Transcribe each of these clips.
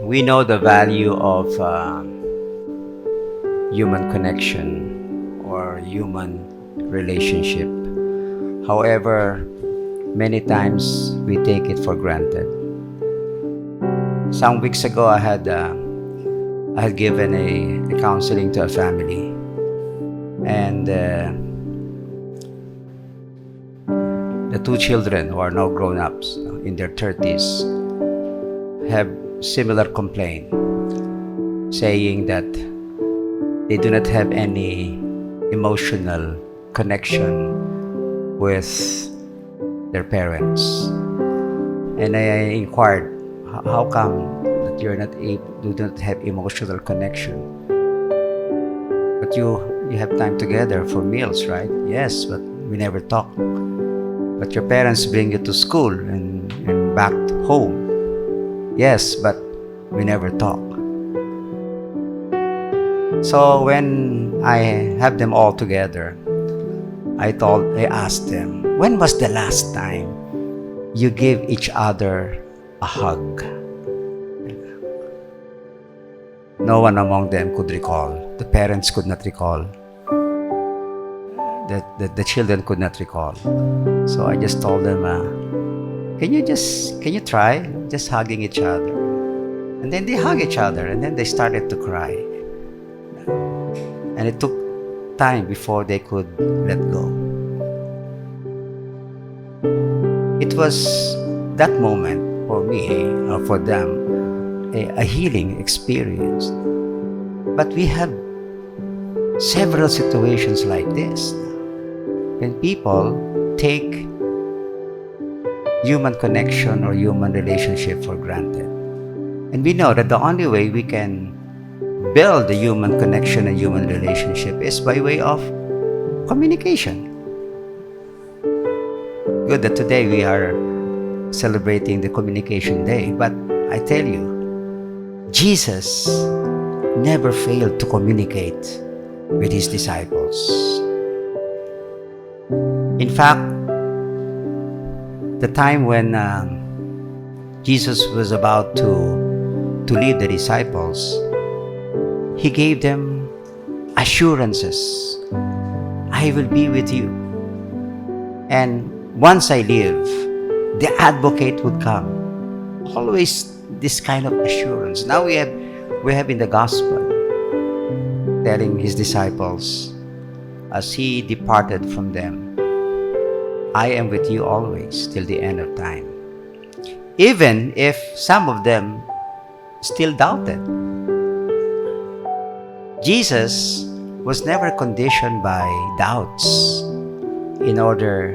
We know the value of human connection or human relationship. However, many times we take it for granted. Some weeks ago, I had given a counseling to a family, and the two children who are now grown-ups in their 30s have similar complaint, saying that they do not have any emotional connection with their parents. And I inquired, how come that you do not have emotional connection? But you have time together for meals, right? Yes, but we never talk. But your parents bring you to school and back home. Yes, but we never talk. So when I have them all together, I asked them, when was the last time you gave each other a hug? No one among them could recall. The parents could not recall. The children could not recall. So I just told them, can you try just hugging each other? And then they hug each other, and then they started to cry. And it took time before they could let go. It was that moment for me, or for them, a healing experience. But we have several situations like this. When people take human connection or human relationship for granted. And we know that the only way we can build the human connection and human relationship is by way of communication. Good that today we are celebrating the Communication Day, but I tell you, Jesus never failed to communicate with His disciples. In fact, the time when Jesus was about to lead the disciples, He gave them assurances. I will be with you. And once I leave, the advocate would come. Always this kind of assurance. Now we have in the gospel telling His disciples as He departed from them, I am with you always till the end of time. Even if some of them still doubted. Jesus was never conditioned by doubts in order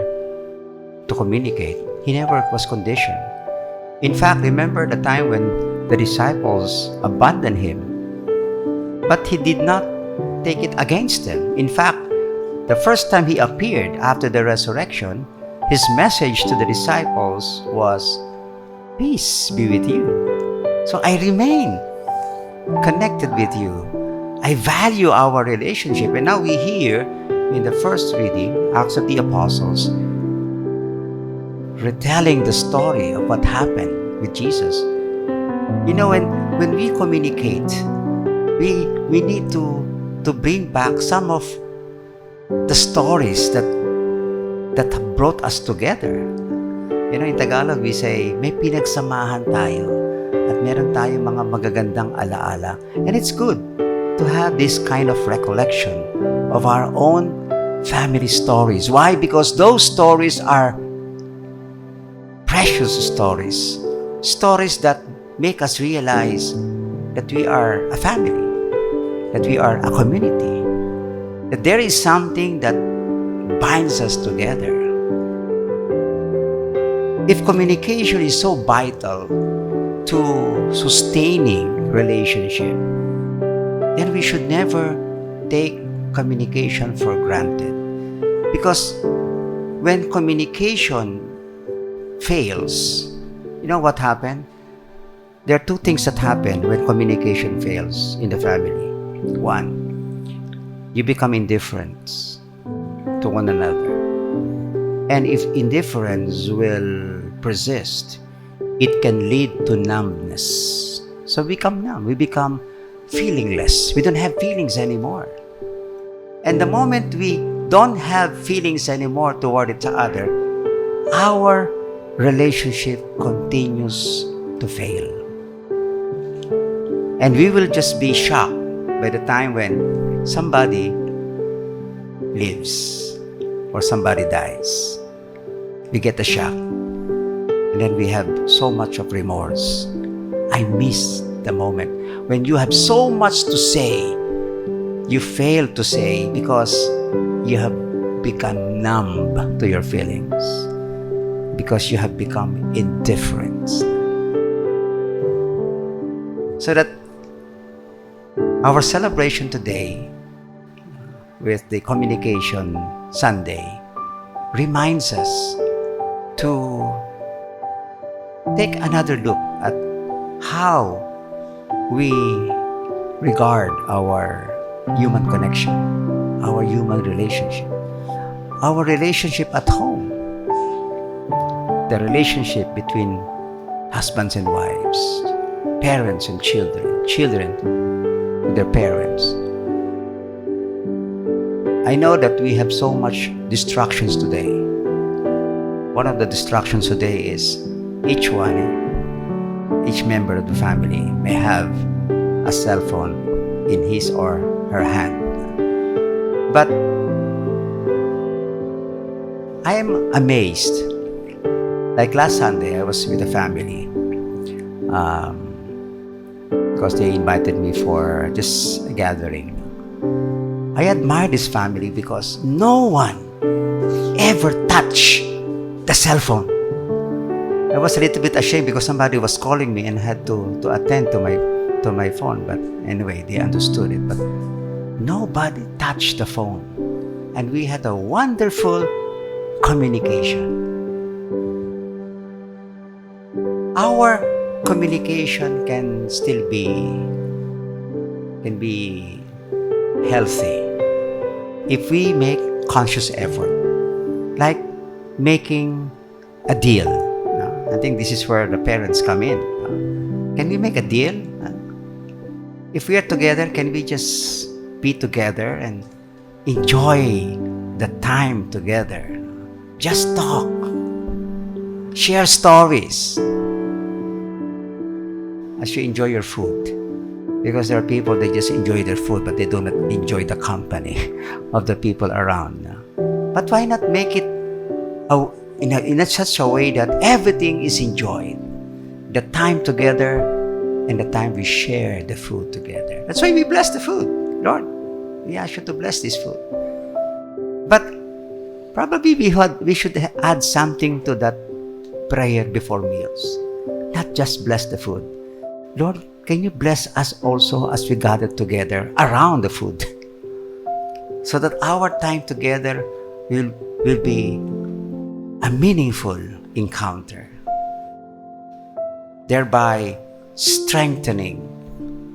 to communicate. He never was conditioned. In fact, remember the time when the disciples abandoned Him, but He did not take it against them. In fact, the first time He appeared after the resurrection, His message to the disciples was, peace be with you. So I remain connected with you. I value our relationship. And now we hear in the first reading, Acts of the Apostles, retelling the story of what happened with Jesus. You know, when we communicate, we need to bring back some of the stories that have brought us together. You know, in Tagalog, we say, may pinagsamahan tayo at meron tayong mga magagandang alaala. And it's good to have this kind of recollection of our own family stories. Why? Because those stories are precious stories. Stories that make us realize that we are a family, that we are a community, that there is something that binds us together. If communication is so vital to sustaining relationship, then we should never take communication for granted. Because when communication fails, you know what happened? There are two things that happen when communication fails in the family. One, you become indifferent to one another. And if indifference will persist, it can lead to numbness. So we become numb. We become feelingless. We don't have feelings anymore. And the moment we don't have feelings anymore toward each other, our relationship continues to fail. And we will just be shocked by the time when somebody lives or somebody dies. We get the shock. And then we have so much of remorse. I miss the moment when you have so much to say, you fail to say because you have become numb to your feelings, because you have become indifferent. So that our celebration today with the Communication Sunday reminds us to take another look at how we regard our human connection, our human relationship, our relationship at home, the relationship between husbands and wives, parents and children, children with their parents. I know that we have so much distractions today. One of the distractions today is each member of the family may have a cell phone in his or her hand. But I am amazed. Like last Sunday, I was with the family because they invited me for just a gathering. I admire this family because no one ever touched the cell phone. I was a little bit ashamed because somebody was calling me and had to attend to my phone. But anyway, they understood it. But nobody touched the phone. And we had a wonderful communication. Our communication can still be healthy if we make conscious effort, like making a deal. I think this is where the parents come in. Can we make a deal? If we are together, can we just be together and enjoy the time together? Just talk, share stories as you enjoy your food. Because there are people, they just enjoy their food, but they do not enjoy the company of the people around. But why not make it in such a way that everything is enjoyed? The time together and the time we share the food together. That's why we bless the food. Lord, we ask you to bless this food. But probably we should add something to that prayer before meals. Not just bless the food. Lord, can you bless us also as we gather together around the food, so that our time together will be a meaningful encounter, thereby strengthening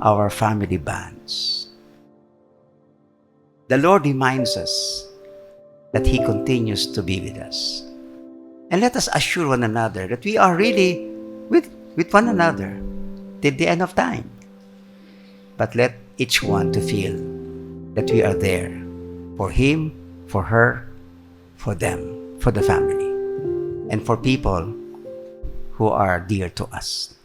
our family bonds. The Lord reminds us that He continues to be with us. And let us assure one another that we are really with one another till the end of time. But let each one to feel that we are there for him, for her, for them, for the family, and for people who are dear to us.